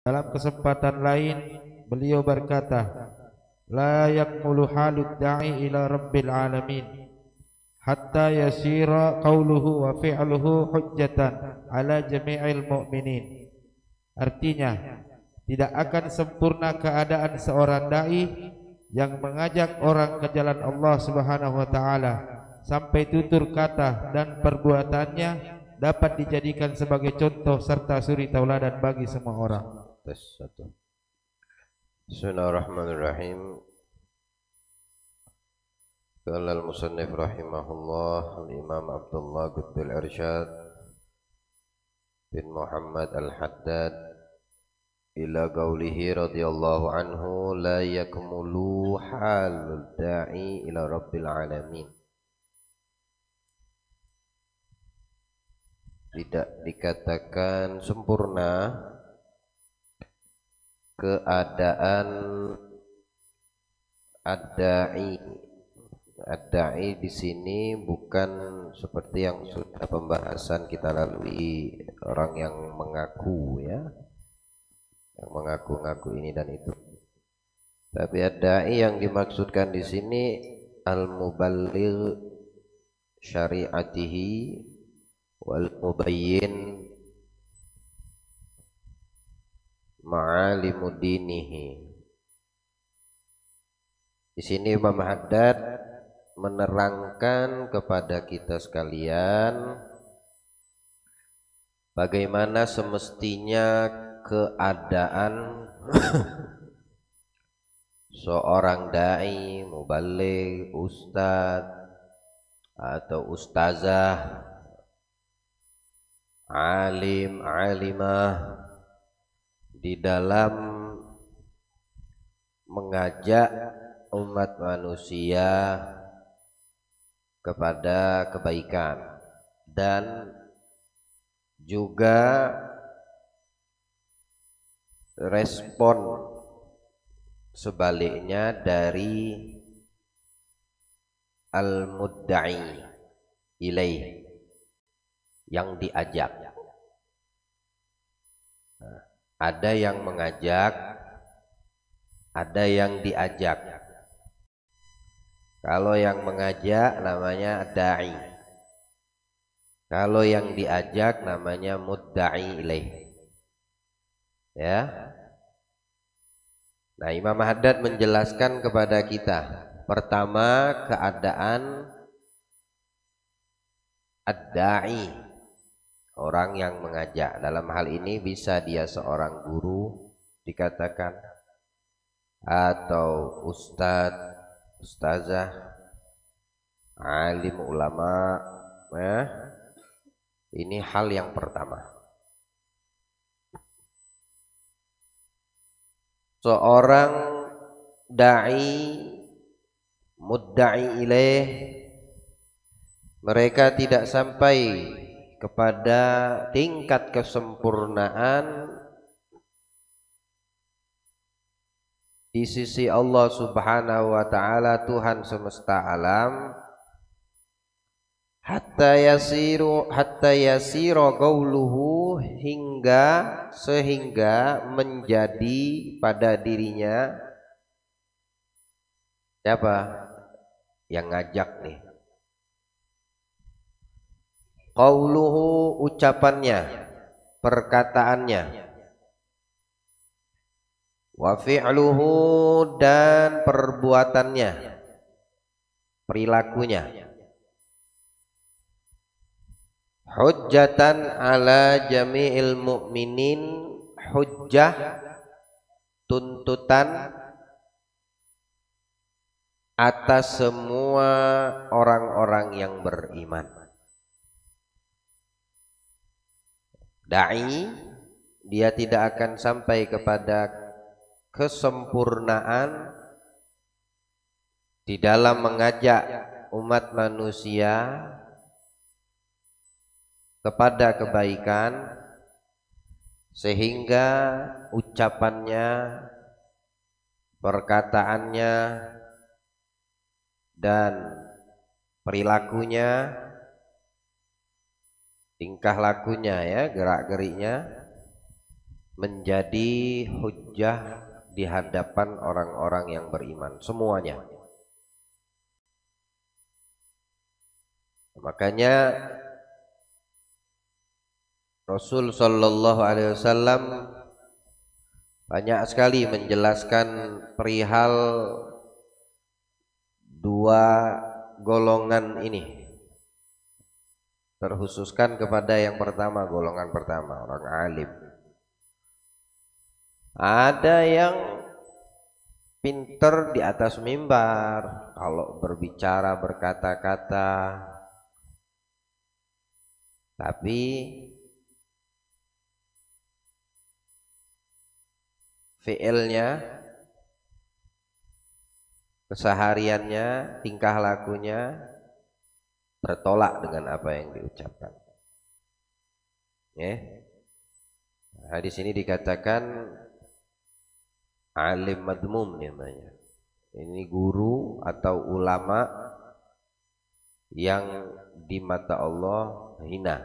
Dalam kesempatan lain beliau berkata, la yakmulu halud da'i ila rabbil alamin hatta yasira qawluhu wa fi'luhu hujjatan ala jami'il mu'minin. Artinya, tidak akan sempurna keadaan seorang dai yang mengajak orang ke jalan Allah Subhanahu wa taala sampai tutur kata dan perbuatannya dapat dijadikan sebagai contoh serta suri tauladan bagi semua orang. Tes satu. Bismillahirrahmanirrahim. Qala al-musannif rahimahullah al-Imam Abdullah Qutbil Irsyad bin Muhammad al-Haddad ila qawlihi radhiyallahu anhu la yakmulu halul da'i ila rabbil alamin. Tidak dikatakan sempurna keadaan ad-da'i. Ad-da'i di sini bukan seperti yang sudah pembahasan kita lalui, orang yang mengaku ya, yang mengaku-ngaku ini dan itu. Tapi ad-da'i yang dimaksudkan di sini al-muballigh syari'atihi wal mubayyin ma'alimu dinihi. Di sini Imam Haddad menerangkan kepada kita sekalian bagaimana semestinya keadaan seorang dai, muballigh, ustadz atau ustazah, alim, alimah di dalam mengajak umat manusia kepada kebaikan dan juga respon sebaliknya dari al-mudda'i ilaih, yang diajak. Ada yang mengajak, ada yang diajak. Kalau yang mengajak namanya da'i, kalau yang diajak namanya mudda'i ilaih. Ya. Nah, Imam Haddad menjelaskan kepada kita, pertama keadaan ad-da'i, orang yang mengajak. Dalam hal ini bisa dia seorang guru dikatakan, atau ustadz, ustazah, alim, ulama ya. Ini hal yang pertama. Seorang da'i, mudda'i ilaih, mereka tidak sampai kepada tingkat kesempurnaan di sisi Allah Subhanahu wa taala, Tuhan semesta alam, hatta yasiru qauluhu, sehingga menjadi pada dirinya siapa yang ngajak nih, qauluhu, ucapannya, perkataannya, wa fi'luhu, dan perbuatannya, perilakunya, hujjatan ala jami'il mu'minin, hujjah, tuntutan atas semua orang-orang yang beriman. Da'i, dia tidak akan sampai kepada kesempurnaan di dalam mengajak umat manusia kepada kebaikan sehingga ucapannya, perkataannya, dan perilakunya, tingkah lakunya ya, gerak-geriknya menjadi hujjah di hadapan orang-orang yang beriman semuanya. Makanya Rasul Shallallahu Alaihi Wasallam banyak sekali menjelaskan perihal dua golongan ini, terkhususkan kepada yang pertama, golongan pertama, orang alim. Ada yang pinter di atas mimbar, kalau berbicara berkata-kata, tapi fi'ilnya, kesehariannya, tingkah lakunya bertolak dengan apa yang diucapkan. Nah, di sini dikatakan alim madmum namanya. Ini guru atau ulama yang di mata Allah hina.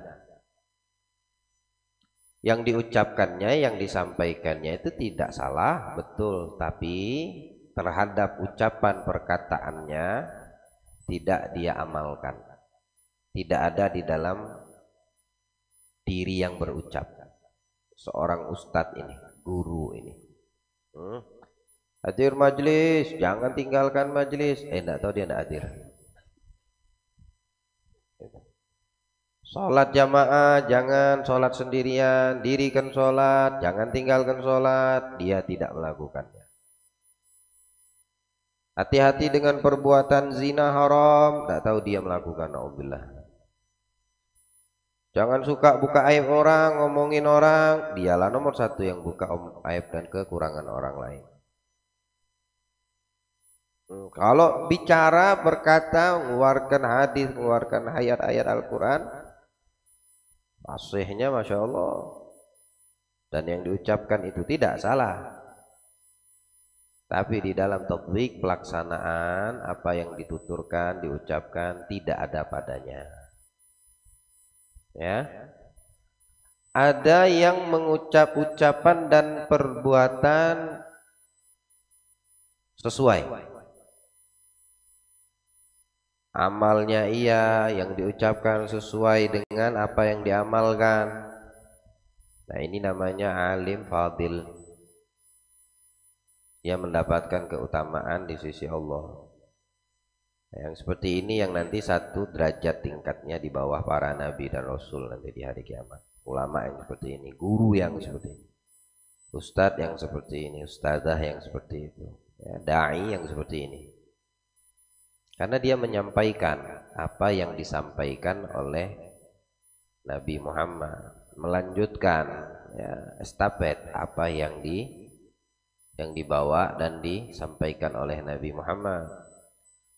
Yang diucapkannya, yang disampaikannya itu tidak salah, betul, tapi terhadap ucapan perkataannya tidak dia amalkan. Tidak ada di dalam diri yang berucap. Seorang ustadz ini, guru ini. Hadir majlis, jangan tinggalkan majlis. Enggak tahu dia enggak hadir. Sholat jamaah, jangan sholat sendirian, dirikan sholat, jangan tinggalkan sholat. Dia tidak melakukannya. Hati-hati dengan perbuatan zina haram, tidak tahu dia melakukan. Na'udzubillah. Jangan suka buka aib orang, ngomongin orang. Dialah nomor satu yang buka aib dan kekurangan orang lain. Kalau bicara, berkata, mengeluarkan hadis, mengeluarkan ayat-ayat Al-Quran, fasihnya Masya Allah, dan yang diucapkan itu tidak salah, tapi di dalam tatbik pelaksanaan apa yang dituturkan, diucapkan tidak ada padanya. Ya, ada yang mengucap ucapan dan perbuatan sesuai, amalnya iya, yang diucapkan sesuai dengan apa yang diamalkan. Nah, ini namanya alim fadil, yang mendapatkan keutamaan di sisi Allah. Nah, yang seperti ini yang nanti satu derajat tingkatnya di bawah para nabi dan rasul nanti di hari kiamat. Ulama yang seperti ini, guru yang seperti ini, ustadz yang seperti ini, ustadzah yang seperti itu, ya, dai yang seperti ini. Karena dia menyampaikan apa yang disampaikan oleh Nabi Muhammad, melanjutkan, ya, estafet apa yang dibawa dan disampaikan oleh Nabi Muhammad.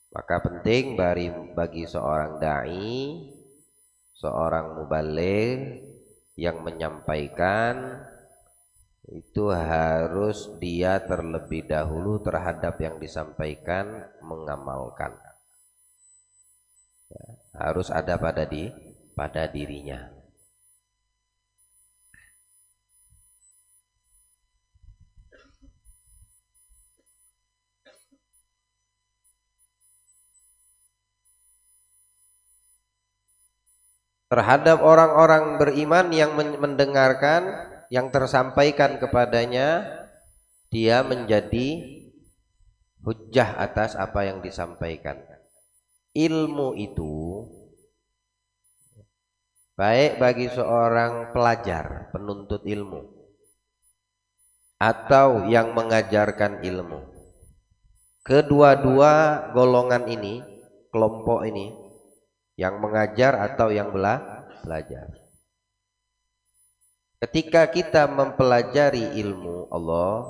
Maka penting bagi seorang dai, seorang mubaligh yang menyampaikan itu harus dia terlebih dahulu terhadap yang disampaikan mengamalkan. Ya, harus ada pada dirinya. Terhadap orang-orang beriman yang mendengarkan yang tersampaikan kepadanya, dia menjadi hujjah atas apa yang disampaikan. Ilmu itu baik bagi seorang pelajar, penuntut ilmu, atau yang mengajarkan ilmu. Kedua-dua golongan ini, kelompok ini, yang mengajar atau yang belajar. Ketika kita mempelajari ilmu Allah,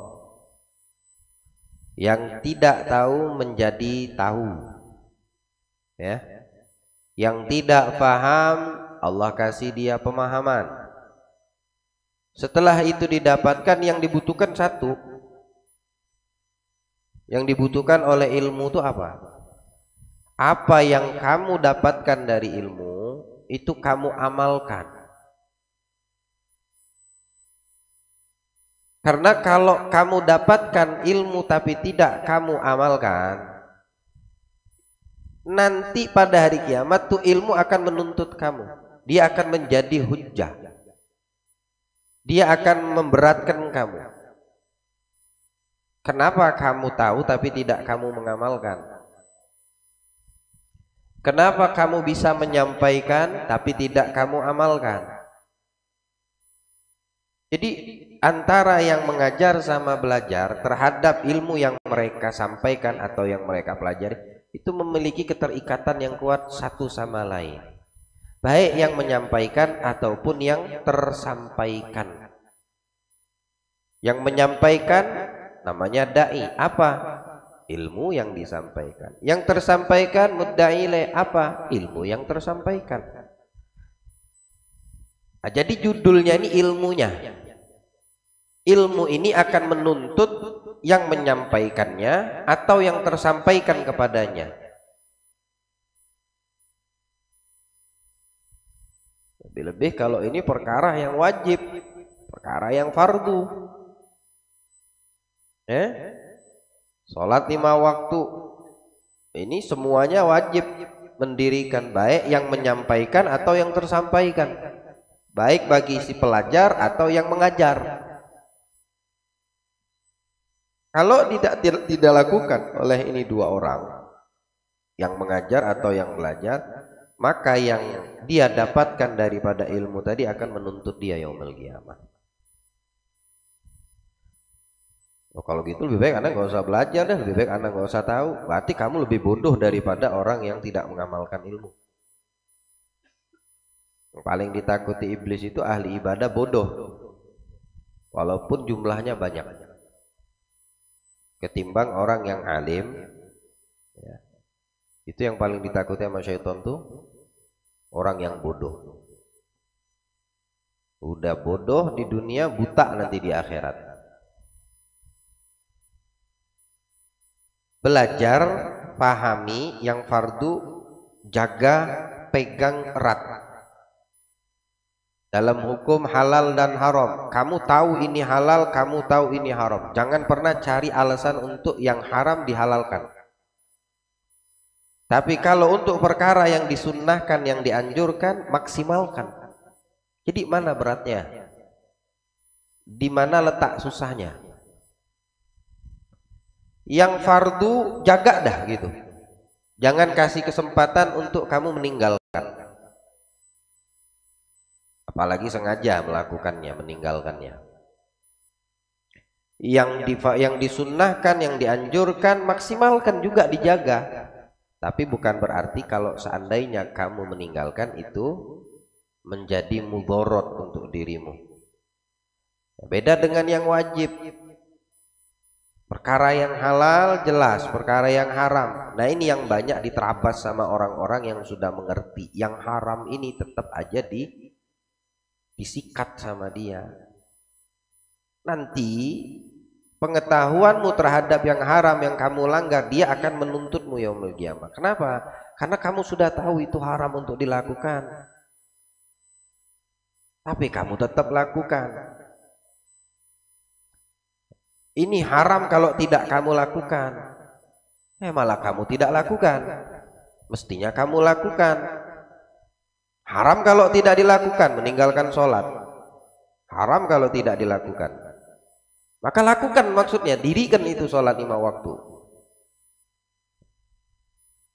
yang tidak tahu menjadi tahu, ya, yang tidak paham Allah kasih dia pemahaman. Setelah itu didapatkan, yang dibutuhkan satu, yang dibutuhkan oleh ilmu itu apa? Apa yang kamu dapatkan dari ilmu itu kamu amalkan. Karena kalau kamu dapatkan ilmu tapi tidak kamu amalkan, nanti pada hari kiamat tuh ilmu akan menuntut kamu. Dia akan menjadi hujjah. Dia akan memberatkan kamu. Kenapa kamu tahu tapi tidak kamu mengamalkan? Kenapa kamu bisa menyampaikan tapi tidak kamu amalkan? Jadi antara yang mengajar sama belajar terhadap ilmu yang mereka sampaikan atau yang mereka pelajari itu memiliki keterikatan yang kuat satu sama lain, baik yang menyampaikan ataupun yang tersampaikan. Yang menyampaikan namanya dai, apa? Ilmu yang disampaikan. Yang tersampaikan mudda'i ilaih, apa? Ilmu yang tersampaikan. Nah, jadi judulnya ini ilmunya. Ilmu ini akan menuntut yang menyampaikannya atau yang tersampaikan kepadanya. Lebih-lebih kalau ini perkara yang wajib, perkara yang fardu. Sholat 5 waktu. Ini semuanya wajib mendirikan, baik yang menyampaikan atau yang tersampaikan, baik bagi si pelajar atau yang mengajar. Kalau tidak lakukan oleh ini dua orang, yang mengajar atau yang belajar, maka yang dia dapatkan daripada ilmu tadi akan menuntut dia yaumul qiyamah. Oh, kalau gitu lebih baik Anda nggak usah belajar deh, lebih baik Anda nggak usah tahu. Berarti kamu lebih bodoh daripada orang yang tidak mengamalkan ilmu. Yang paling ditakuti iblis itu ahli ibadah bodoh, walaupun jumlahnya banyak, ketimbang orang yang alim. Ya. Itu yang paling ditakuti sama syaitan tuh orang yang bodoh. Udah bodoh di dunia, buta nanti di akhirat. Belajar, pahami yang fardu, jaga, pegang erat. Dalam hukum halal dan haram, kamu tahu ini halal, kamu tahu ini haram. Jangan pernah cari alasan untuk yang haram dihalalkan. Tapi kalau untuk perkara yang disunnahkan, yang dianjurkan, maksimalkan. Jadi mana beratnya? Di mana letak susahnya? Yang fardu jaga dah gitu. Jangan kasih kesempatan untuk kamu meninggalkan. Apalagi sengaja melakukannya, meninggalkannya. Yang disunnahkan, yang dianjurkan, maksimalkan juga dijaga. Tapi bukan berarti kalau seandainya kamu meninggalkan itu menjadi mudorot untuk dirimu. Beda dengan yang wajib. Perkara yang halal jelas, perkara yang haram. Nah ini yang banyak diterabas sama orang-orang yang sudah mengerti. Yang haram ini tetap aja disikat sama dia. Nanti pengetahuanmu terhadap yang haram yang kamu langgar, dia akan menuntutmu yaumul qiyamah. Kenapa? Karena kamu sudah tahu itu haram untuk dilakukan, tapi kamu tetap lakukan. Ini haram kalau tidak kamu lakukan, malah kamu tidak lakukan. Mestinya kamu lakukan. Haram kalau tidak dilakukan, meninggalkan sholat. Haram kalau tidak dilakukan. Maka lakukan, maksudnya dirikan itu sholat 5 waktu.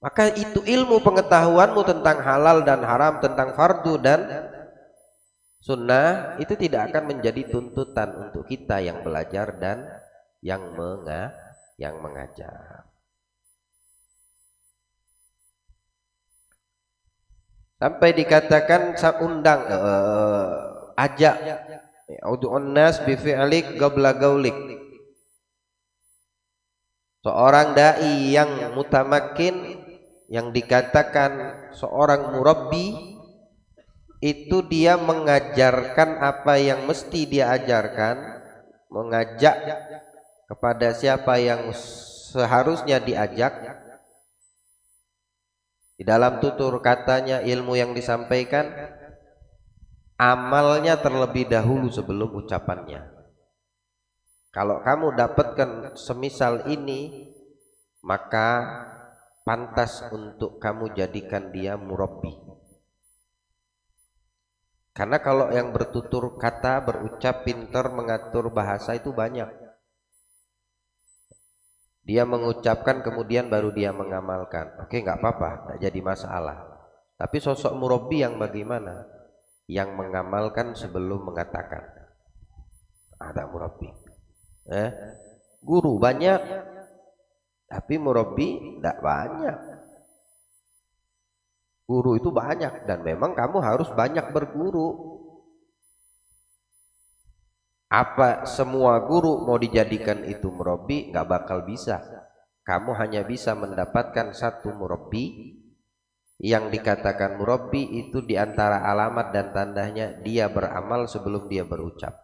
Maka itu ilmu pengetahuanmu tentang halal dan haram, tentang fardu dan sunnah, itu tidak akan menjadi tuntutan untuk kita yang belajar dan yang mengajar. Sampai dikatakan undang, ajak, ud'un nas bi fi'lik qabla gaulik. Seorang dai yang mutamakin, yang dikatakan seorang murabbi, itu dia mengajarkan apa yang mesti dia ajarkan, mengajak kepada siapa yang seharusnya diajak. Di dalam tutur katanya, ilmu yang disampaikan, amalnya terlebih dahulu sebelum ucapannya. Kalau kamu dapatkan semisal ini, maka pantas untuk kamu jadikan dia murabbi. Karena kalau yang bertutur kata, berucap, pintar, mengatur bahasa itu banyak. Dia mengucapkan kemudian baru dia mengamalkan. Oke, nggak apa-apa, nggak jadi masalah. Tapi sosok murabbi yang bagaimana? Yang mengamalkan sebelum mengatakan. Ada murabbi. Guru banyak, tapi murabbi tidak banyak. Guru itu banyak dan memang kamu harus banyak berguru. Apa semua guru mau dijadikan itu murabbi? Nggak bakal bisa. Kamu hanya bisa mendapatkan satu murabbi. Yang dikatakan murabbi itu diantara alamat dan tandanya dia beramal sebelum dia berucap.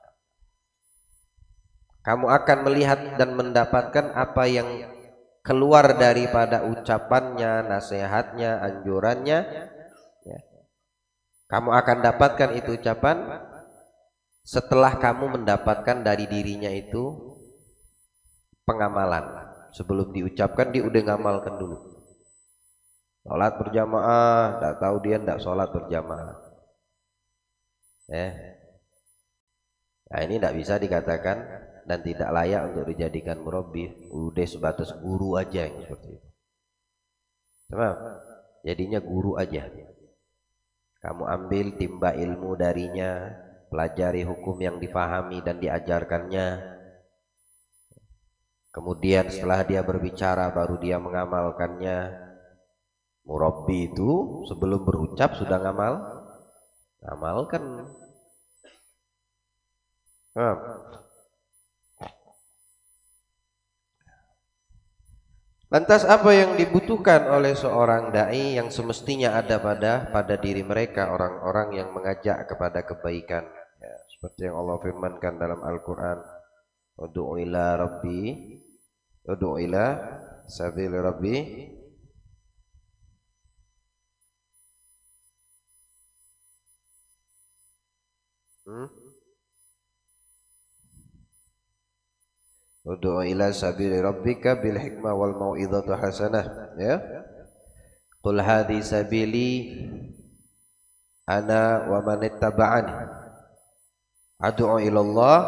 Kamu akan melihat dan mendapatkan apa yang keluar daripada ucapannya, nasihatnya, anjurannya. Kamu akan dapatkan itu ucapan setelah kamu mendapatkan dari dirinya itu pengamalan. Sebelum diucapkan dia udah ngamalkan dulu. Sholat berjamaah, tak tahu dia tidak sholat berjamaah. Nah ini tidak bisa dikatakan dan tidak layak untuk dijadikan murabbi. Udah sebatas guru aja yang seperti itu. Coba jadinya guru aja. Kamu ambil timba ilmu darinya, pelajari hukum yang difahami dan diajarkannya. Kemudian setelah dia berbicara baru dia mengamalkannya. Murabbi itu sebelum berucap sudah ngamalkan. Lantas apa yang dibutuhkan oleh seorang dai yang semestinya ada pada diri mereka, orang-orang yang mengajak kepada kebaikan, ya, seperti yang Allah firmankan dalam Al-Quran, ud'u ila sabil rabbi ud'u ila sabili rabbika bil hikmah wal mau'izati hasanah, ya. Qul hadhi sabili ana wa man ittaba'ani. Ad'u ila Allah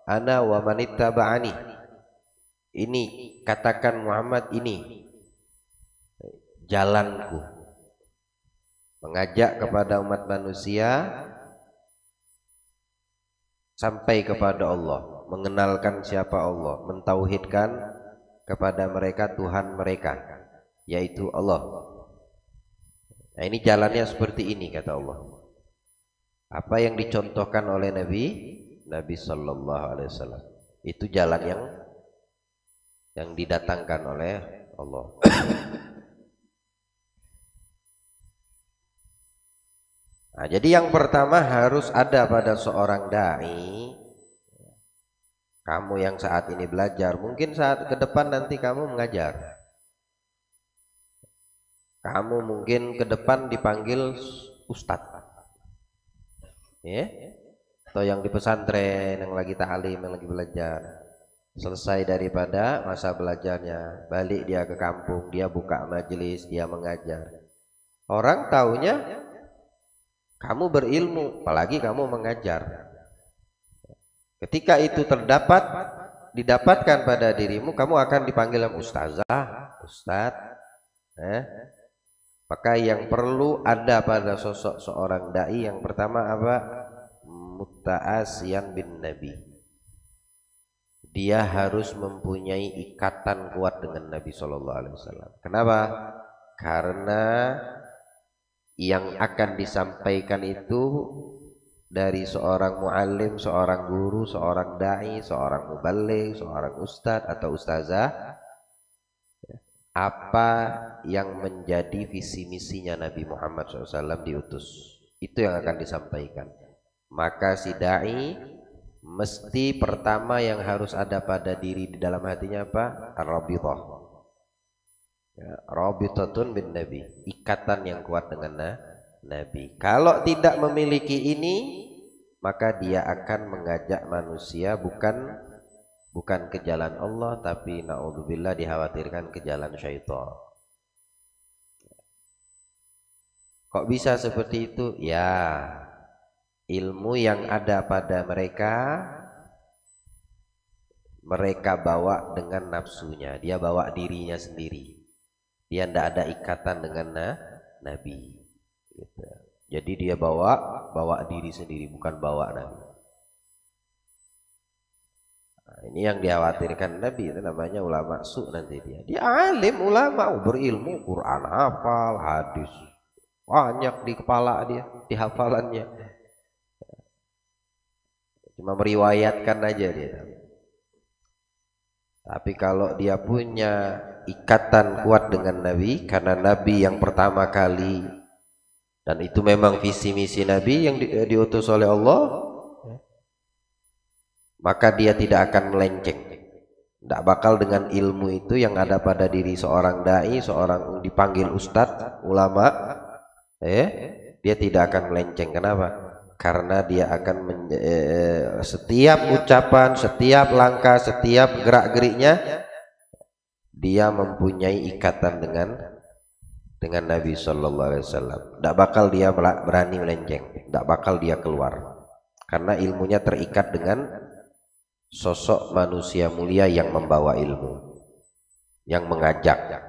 ana wa man ittaba'ani. Ini katakan Muhammad, ini jalanku. Mengajak kepada umat manusia sampai kepada Allah, mengenalkan siapa Allah, mentauhidkan kepada mereka Tuhan mereka, yaitu Allah. Nah ini jalannya seperti ini kata Allah. Apa yang dicontohkan oleh Nabi Sallallahu Alaihi Wasallam itu jalan yang didatangkan oleh Allah. Nah, jadi yang pertama harus ada pada seorang dai. Kamu yang saat ini belajar, mungkin saat ke depan nanti kamu mengajar. Kamu mungkin ke depan dipanggil ustadz, ya? Atau yang di pesantren, yang lagi ta'lim, yang lagi belajar. Selesai daripada masa belajarnya, balik dia ke kampung, dia buka majelis, dia mengajar. Orang taunya kamu berilmu, apalagi kamu mengajar. Ketika itu didapatkan pada dirimu, kamu akan dipanggil ustazah, ustadz. Maka yang perlu ada pada sosok seorang dai yang pertama apa? Mutta'asiyan bin Nabi. Dia harus mempunyai ikatan kuat dengan Nabi Sallallahu Alaihi Wasallam. Kenapa? Karena yang akan disampaikan itu dari seorang muallim, seorang guru, seorang dai, seorang muballigh, seorang ustadz atau ustazah, apa yang menjadi visi misinya Nabi Muhammad SAW diutus, itu yang akan disampaikan. Maka si dai mesti pertama yang harus ada pada diri di dalam hatinya apa? Ar-rabithah, ya, rabithatun bin Nabi, ikatan yang kuat dengan Nabi. Kalau tidak memiliki ini, maka dia akan mengajak manusia bukan bukan ke jalan Allah, tapi naudzubillah dikhawatirkan ke jalan syaitan. Kok bisa seperti itu? Ya, ilmu yang ada pada mereka bawa dengan nafsunya, dia bawa dirinya sendiri, dia tidak ada ikatan dengan Nabi gitu. Jadi dia bawa diri sendiri, bukan bawa Nabi. Nah, ini yang dikhawatirkan Nabi, itu namanya ulama su. Nanti dia alim, ulama, berilmu, Quran hafal, hadis banyak di kepala dia, di hafalannya, cuma meriwayatkan aja dia. Tapi kalau dia punya ikatan kuat dengan Nabi, karena Nabi yang pertama kali, dan itu memang visi misi Nabi yang diutus oleh Allah, maka dia tidak akan melenceng. Tidak bakal dengan ilmu itu yang ada pada diri seorang dai, seorang dipanggil ustadz, ulama, dia tidak akan melenceng. Kenapa? Karena dia akan setiap ucapan, setiap langkah, setiap gerak-geriknya dia mempunyai ikatan dengan Nabi Shallallahu Alaihi Wasallam. Tidak bakal dia berani melenceng, tidak bakal dia keluar, karena ilmunya terikat dengan sosok manusia mulia yang membawa ilmu, yang mengajak,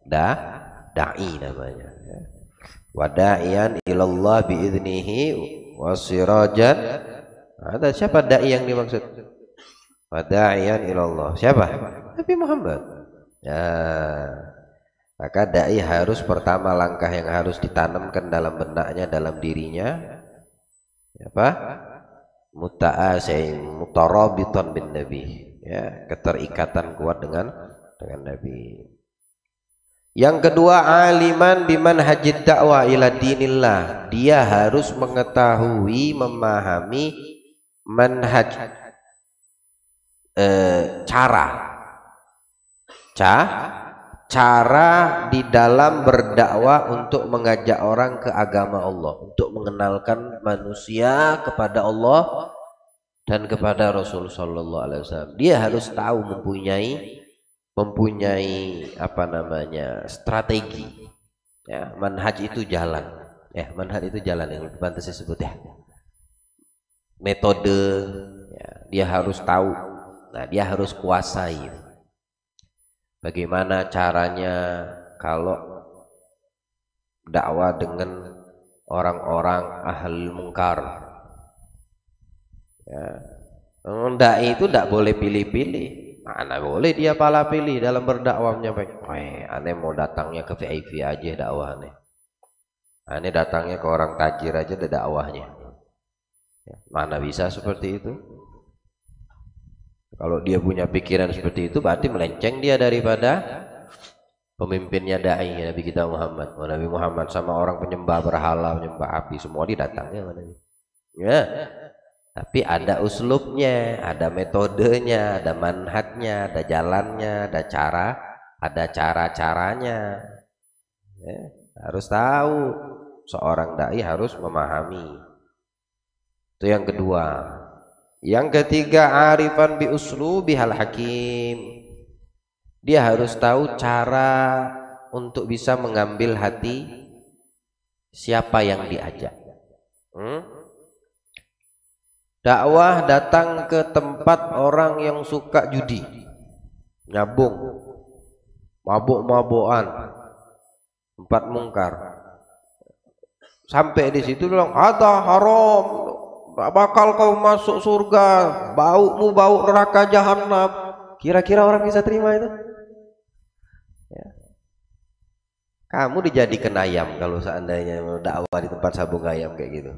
dai namanya. Wada'iyan ilallah biiznihi wasirajan. Ada siapa dai yang dimaksud? Wada'iyan ilallah. Siapa? Nabi Muhammad. Ya, maka dai harus pertama langkah yang harus ditanamkan dalam benaknya, dalam dirinya, apa? Mutarabitan bin Nabi, ya, keterikatan kuat dengan Nabi. Yang kedua, aliman biman hajid dakwah ila dinillah. Dia harus mengetahui, memahami manhaj, cara di dalam berdakwah untuk mengajak orang ke agama Allah, untuk mengenalkan manusia kepada Allah dan kepada Rasul Sallallahu Alaihi Wasallam. Dia harus tahu, mempunyai apa namanya, strategi, ya. Manhaj itu jalan, ya, manhaj itu jalan yang lebih pantas disebut, ya, metode, ya. Dia harus tahu, nah dia harus kuasai bagaimana caranya kalau dakwah dengan orang-orang ahli mungkar, ya. Dai itu tidak boleh pilih-pilih. Mana boleh dia pala pilih dalam berdakwahnya. Aneh mau datangnya ke VIP aja dakwah aneh. Aneh datangnya ke orang tajir aja ada dakwahnya. Mana bisa seperti itu? Kalau dia punya pikiran seperti itu, berarti melenceng dia daripada pemimpinnya dai, Nabi kita Muhammad. Nabi Muhammad sama orang penyembah berhala, penyembah api, semua didatangnya mana? Ya. Tapi ada uslubnya, ada metodenya, ada manhajnya, ada jalannya, ada cara-caranya. Ya, harus tahu, seorang dai harus memahami. Itu yang kedua. Yang ketiga, arifan bi uslubihal hakim. Dia harus tahu cara untuk bisa mengambil hati siapa yang diajak. Dakwah datang ke tempat orang yang suka judi, nyabung, mabuk-mabukan, tempat mungkar. Sampai di situ bilang, ada haram, bakal kau masuk surga, baumu bau neraka jahanam. Kira-kira orang bisa terima itu? Ya. Kamu dijadikan ayam kalau seandainya dakwah di tempat sabung ayam kayak gitu.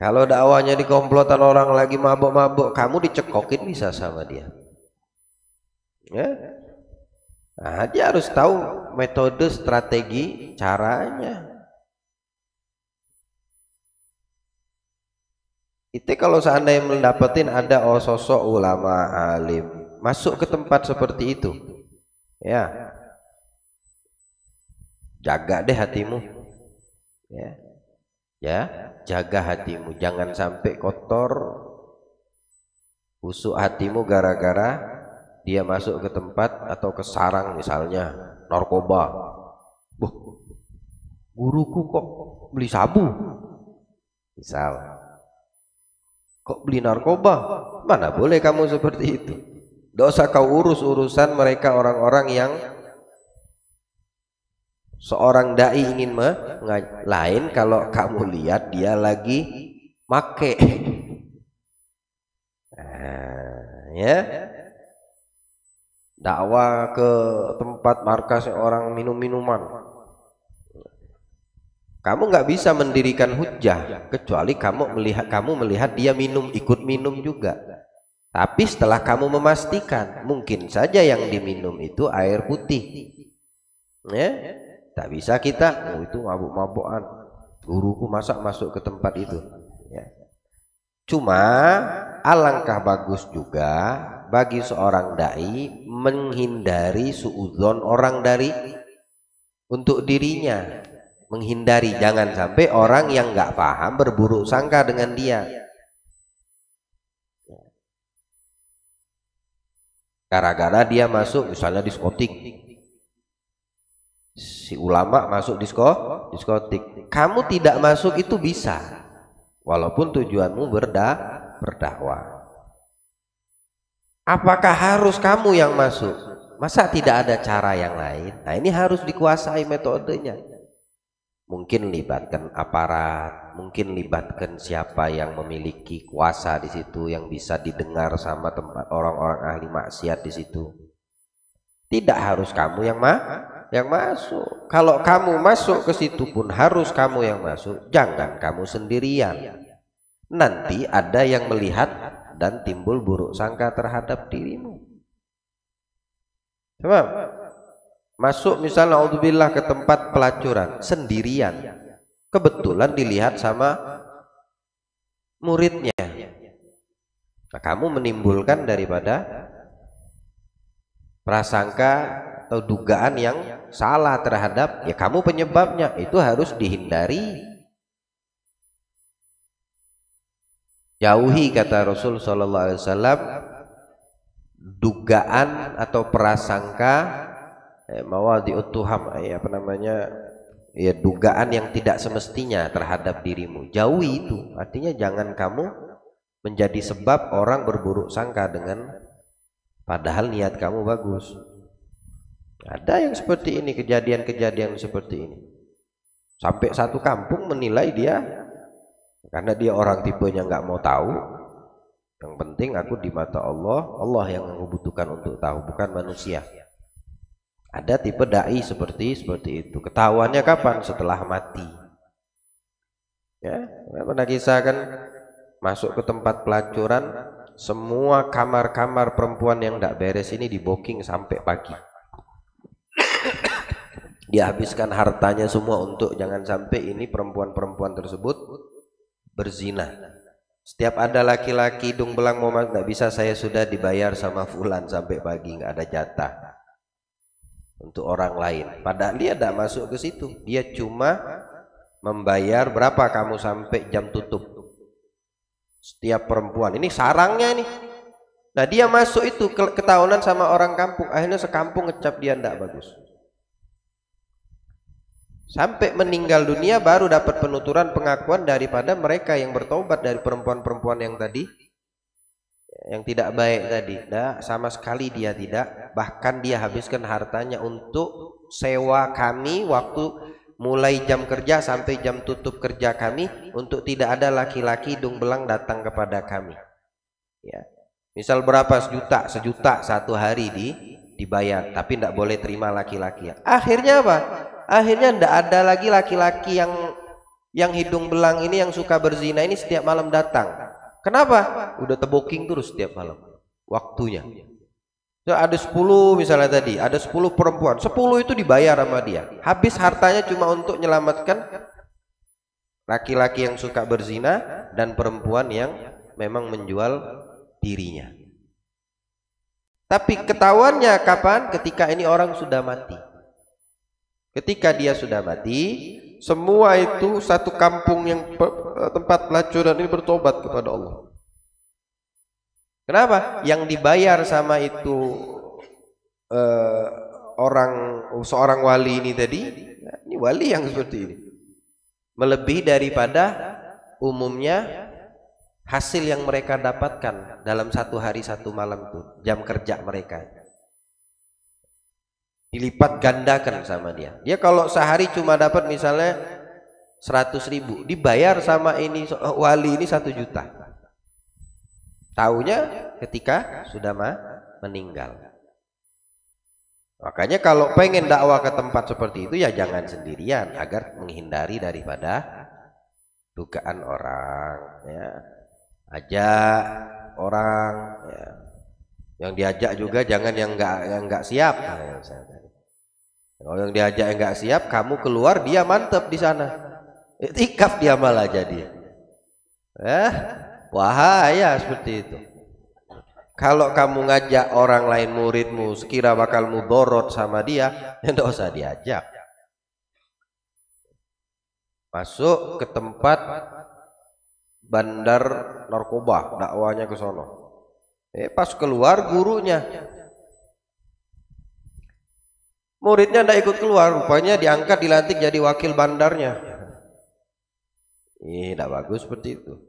Kalau dakwahnya di komplotan orang lagi mabuk-mabuk, kamu dicekokin bisa sama dia. Ya. Nah, dia harus tahu metode, strategi, caranya. Itu kalau seandainya mendapatin ada sosok ulama alim masuk ke tempat seperti itu, ya, jaga deh hatimu, ya, jaga hatimu, jangan sampai kotor busuk hatimu gara-gara dia masuk ke tempat atau ke sarang misalnya narkoba. Boh, guruku kok beli sabu, misal. Kok beli narkoba? Mana boleh kamu seperti itu. Tidak usah kau urus urusan mereka orang-orang yang seorang dai ingin lain kalau kamu lihat dia lagi make. Ya, dakwah ke tempat markas orang minum-minuman. Kamu nggak bisa mendirikan hujjah kecuali kamu melihat dia minum, ikut minum juga. Tapi setelah kamu memastikan, mungkin saja yang diminum itu air putih. Ya, tak bisa kita, oh itu mabuk-mabukan. Guruku masa masuk ke tempat itu. Ya. Cuma alangkah bagus juga bagi seorang dai menghindari suudzon orang dari untuk dirinya. Menghindari, jangan sampai orang yang nggak paham berburuk sangka dengan dia. Gara-gara dia masuk misalnya diskotik, si ulama masuk diskotik, kamu tidak masuk itu bisa, walaupun tujuanmu berdakwah. Apakah harus kamu yang masuk? Masa tidak ada cara yang lain? Nah ini harus dikuasai metodenya. Mungkin libatkan aparat, mungkin libatkan siapa yang memiliki kuasa di situ yang bisa didengar sama tempat orang-orang ahli maksiat di situ. Tidak harus kamu yang masuk. Kalau kamu masuk ke situ pun harus kamu yang masuk. Jangan kamu sendirian. Nanti ada yang melihat dan timbul buruk sangka terhadap dirimu. Coba. Masuk misalnya naudzubillah ke tempat pelacuran sendirian, kebetulan dilihat sama muridnya. Nah, kamu menimbulkan daripada prasangka atau dugaan yang salah terhadap ya kamu penyebabnya, itu harus dihindari. Jauhi kata Rasul sallallahu alaihi wasallam dugaan atau prasangka mawadi'ut tuham, dugaan yang tidak semestinya terhadap dirimu. Jauhi itu, artinya jangan kamu menjadi sebab orang berburuk sangka dengan padahal niat kamu bagus. Ada yang seperti ini, kejadian-kejadian seperti ini sampai satu kampung menilai dia karena dia orang tipenya nggak mau tahu. Yang penting aku di mata Allah, Allah yang membutuhkan untuk tahu, bukan manusia. Ada tipe dai seperti itu. Ketahuannya kapan? Setelah mati. Ya, pernah kisah kan masuk ke tempat pelacuran, semua kamar-kamar perempuan yang tidak beres ini di-booking sampai pagi. Dia habiskan hartanya semua untuk jangan sampai ini perempuan-perempuan tersebut berzina. Setiap ada laki-laki hidung belang mau masuk, nggak bisa, saya sudah dibayar sama fulan sampai pagi, nggak ada jatah untuk orang lain. Padahal dia tidak masuk ke situ, dia cuma membayar berapa kamu sampai jam tutup. Setiap perempuan ini sarangnya nih. Nah dia masuk itu ketahuan sama orang kampung, akhirnya sekampung ngecap dia tidak bagus. Sampai meninggal dunia baru dapat penuturan pengakuan daripada mereka yang bertobat dari perempuan-perempuan yang tadi, yang tidak baik tadi. Nah, sama sekali dia tidak, bahkan dia habiskan hartanya untuk sewa kami waktu mulai jam kerja sampai jam tutup kerja kami, untuk tidak ada laki-laki hidung belang datang kepada kami. Ya. Misal berapa, sejuta satu hari dibayar, tapi tidak boleh terima laki-laki. Akhirnya apa? Akhirnya tidak ada lagi laki-laki yang hidung belang ini yang suka berzina ini setiap malam datang. Kenapa? Udah teboking terus setiap malam waktunya. So, ada 10 misalnya tadi, ada 10 perempuan, 10 itu dibayar sama dia. Habis hartanya cuma untuk menyelamatkan laki-laki yang suka berzina dan perempuan yang memang menjual dirinya. Tapi ketahuannya kapan? Ketika ini orang sudah mati. Ketika dia sudah mati, semua itu satu kampung yang tempat pelacuran ini bertobat kepada Allah. Kenapa? Yang dibayar sama itu seorang wali ini tadi, ini wali yang seperti ini, melebihi daripada umumnya hasil yang mereka dapatkan dalam satu hari satu malam tuh, jam kerja mereka dilipat gandakan sama dia. Dia kalau sehari cuma dapat misalnya 100.000, dibayar sama ini wali ini 1 juta. Taunya ketika sudah meninggal. Makanya kalau pengen dakwah ke tempat seperti itu ya jangan sendirian, agar menghindari daripada dugaan orang, ya. Ajak orang, ya. Yang diajak juga jangan yang enggak siap. Kalau yang diajak yang enggak siap, kamu keluar, dia mantep di sana. Iktikaf dia malah jadi. Wahaya seperti itu. Kalau kamu ngajak orang lain muridmu sekira bakal mudorot sama dia, tidak usah diajak. Masuk ke tempat bandar narkoba, dakwanya ke sono. Pas keluar gurunya, muridnya tidak ikut keluar, rupanya diangkat dilantik jadi wakil bandarnya. Tidak bagus seperti itu.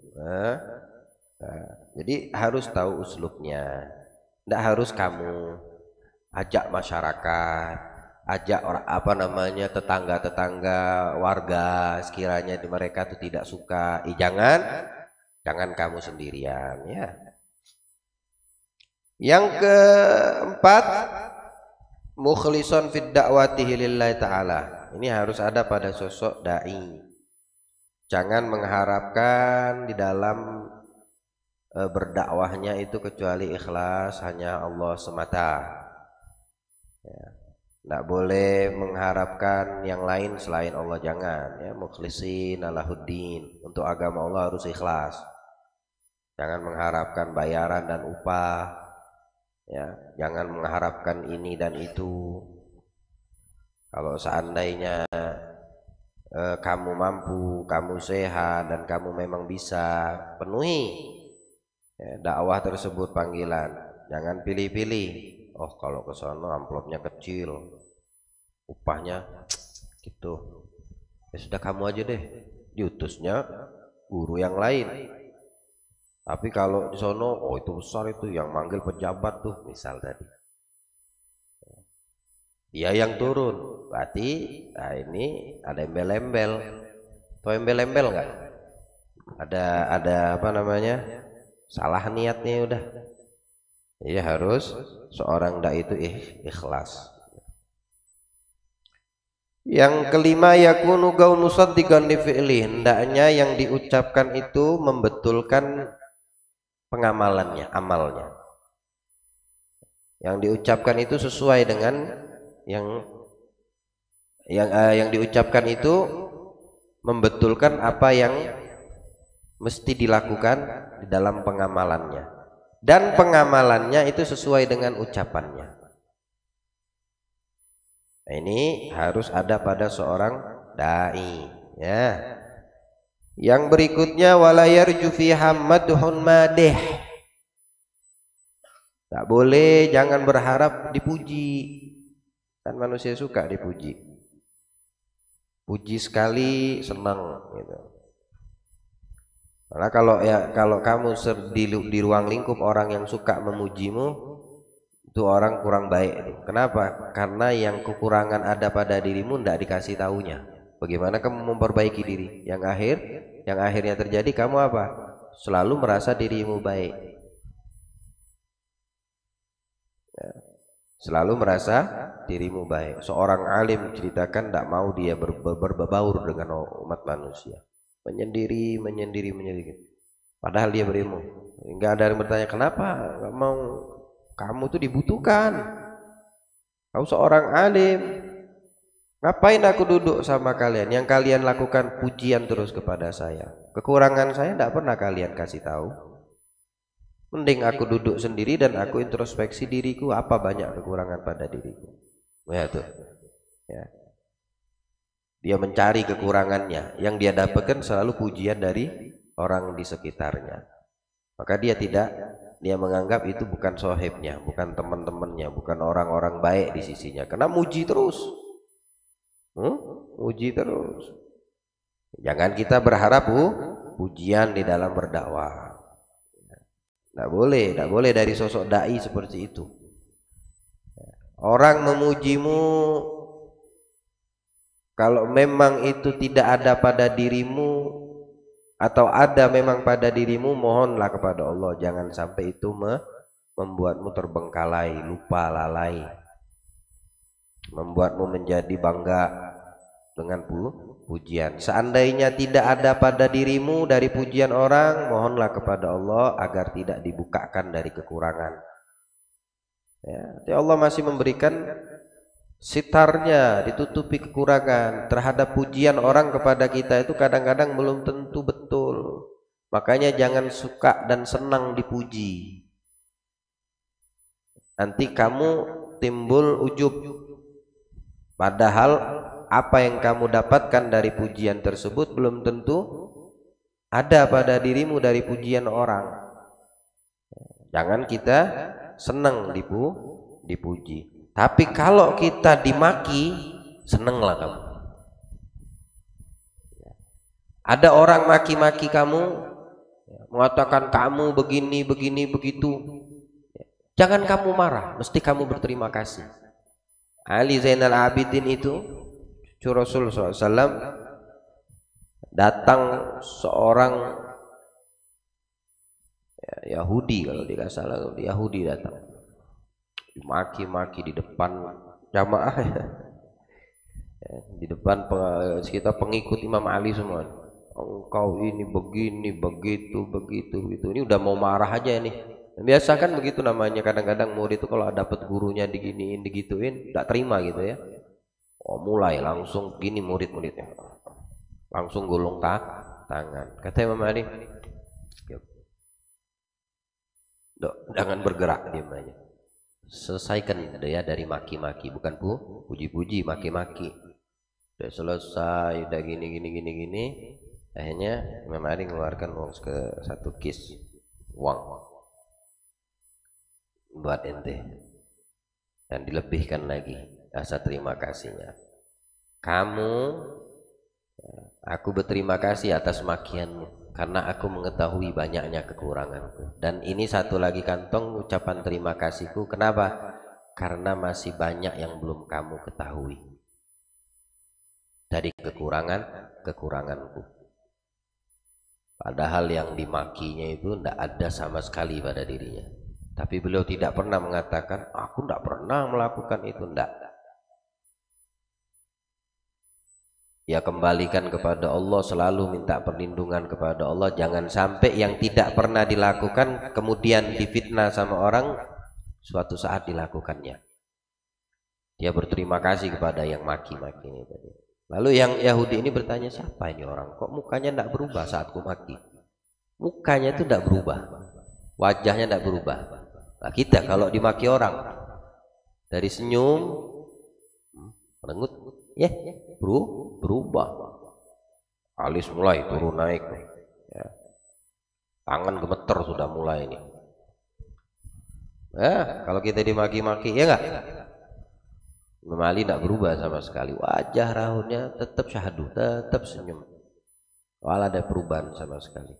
Jadi harus tahu uslubnya. Tidak harus kamu ajak masyarakat, ajak orang tetangga-tetangga, warga sekiranya mereka itu tidak suka. Jangan kamu sendirian, ya. Yang keempat, mukhlishon fid da'watihi lillahi ta'ala. Ini harus ada pada sosok dai. Jangan mengharapkan di dalam berdakwahnya itu kecuali ikhlas hanya Allah semata. Ya. Tidak boleh mengharapkan yang lain selain Allah, jangan. Ya, mukhlisin alahuddin, untuk agama Allah harus ikhlas. Jangan mengharapkan bayaran dan upah. Ya, jangan mengharapkan ini dan itu. Kalau seandainya kamu mampu, kamu sehat dan kamu memang bisa, penuhi dakwah tersebut panggilan. Jangan pilih-pilih. Oh, kalau ke sana amplopnya kecil, upahnya gitu, ya sudah kamu aja deh, diutusnya guru yang lain. Tapi kalau di sono, oh itu besar, itu yang manggil pejabat tuh, misal tadi. Dia yang turun, berarti ini ada embel-embel. Tahu embel-embel nggak? Ada apa namanya? Salah niatnya udah. Iya, harus seorang dai itu ikhlas. Yang kelima, yakunu gaul musaddiqan li fi'li, hendaknya yang diucapkan itu membetulkan pengamalannya, amalnya. Yang diucapkan itu sesuai dengan yang diucapkan itu membetulkan apa yang mesti dilakukan di dalam pengamalannya, dan pengamalannya itu sesuai dengan ucapannya. Nah, ini harus ada pada seorang dai, ya. Yang berikutnya, wala yarju fi hammadhun madih. Tak boleh, jangan berharap dipuji. Kan manusia suka dipuji. Puji sekali senang gitu. Karena kalau kamu di ruang lingkup orang yang suka memujimu, itu orang kurang baik. Kenapa? Karena yang kekurangan ada pada dirimu tidak dikasih taunya. Bagaimana kamu memperbaiki diri? Yang akhirnya terjadi kamu apa? Selalu merasa dirimu baik. Ya. Selalu merasa dirimu baik. Seorang alim ceritakan tidak mau dia berbaur dengan umat manusia. Menyendiri. Padahal dia berilmu. Enggak ada yang bertanya, kenapa nggak mau? Kamu tuh dibutuhkan. Kamu seorang alim. Ngapain aku duduk sama kalian? Yang kalian lakukan pujian terus kepada saya. Kekurangan saya tidak pernah kalian kasih tahu. Mending aku duduk sendiri dan aku introspeksi diriku, apa banyak kekurangan pada diriku. Ya tuh. Ya. Dia mencari kekurangannya, yang dia dapatkan selalu pujian dari orang di sekitarnya. Maka dia tidak dia menganggap itu bukan sohibnya, bukan teman-temannya, bukan orang-orang baik di sisinya, karena muji terus. Muji terus. Jangan kita berharap pujian di dalam berdakwah. Tidak boleh dari sosok dai seperti itu. Orang memujimu kalau memang itu tidak ada pada dirimu atau ada memang pada dirimu, mohonlah kepada Allah jangan sampai itu membuatmu terbengkalai, lupa, lalai, membuatmu menjadi bangga dengan pujian. Seandainya tidak ada pada dirimu dari pujian orang, mohonlah kepada Allah agar tidak dibukakan dari kekurangan. Ya, Allah masih memberikan sitarnya, ditutupi kekurangan. Terhadap pujian orang kepada kita itu kadang-kadang belum tentu betul. Makanya jangan suka dan senang dipuji. Nanti kamu timbul ujub. Padahal apa yang kamu dapatkan dari pujian tersebut belum tentu ada pada dirimu dari pujian orang. Jangan kita senang dipuji. Tapi kalau kita dimaki, senenglah kamu. Ada orang maki-maki kamu, mengatakan kamu begini, begitu. Jangan kamu marah, mesti kamu berterima kasih. Ali Zainal Abidin itu, cucu Rasul SAW, datang seorang Yahudi, kalau tidak salah Yahudi datang, dimaki-maki di depan jamaah ya. Di depan kita pengikut Imam Ali semua. Engkau ini begini, begitu. Ini udah mau marah aja nih. Biasa kan begitu namanya, kadang-kadang murid itu kalau dapat gurunya diginiin, digituin, tidak terima gitu ya. Mulai langsung gini murid-muridnya, langsung gulung tangan. Kata Imam Ali, jangan bergerak, diam aja. Selesaikan dia dari maki-maki, bukan puji-puji, maki-maki. Udah selesai, udah gini. Akhirnya Imam Ali mengeluarkan uang satu kis uang buat ente dan dilebihkan lagi rasa terima kasihnya. Aku berterima kasih atas makianmu karena aku mengetahui banyaknya kekuranganku, dan ini satu lagi kantong ucapan terima kasihku. Kenapa? Karena masih banyak yang belum kamu ketahui dari kekuranganku. Padahal yang dimakinya itu tidak ada sama sekali pada dirinya, tapi beliau tidak pernah mengatakan aku tidak pernah melakukan itu, tidak. Ya, kembalikan kepada Allah, selalu minta perlindungan kepada Allah. Jangan sampai yang tidak pernah dilakukan kemudian difitnah sama orang, suatu saat dilakukannya. Dia berterima kasih kepada yang maki-maki ini tadi. Lalu yang Yahudi ini bertanya, siapa ini orang? Kok mukanya tidak berubah saat ku maki? Mukanya itu tidak berubah, wajahnya tidak berubah. Nah, kita kalau dimaki orang, dari senyum merengut, ya berubah, alis mulai turun naik, ya. Tangan gemeter sudah mulai ini. Kalau kita dimaki-maki, ya enggak? Imam Ali tidak berubah sama sekali, wajah rautnya tetap syahdu, tetap senyum, walau ada perubahan sama sekali.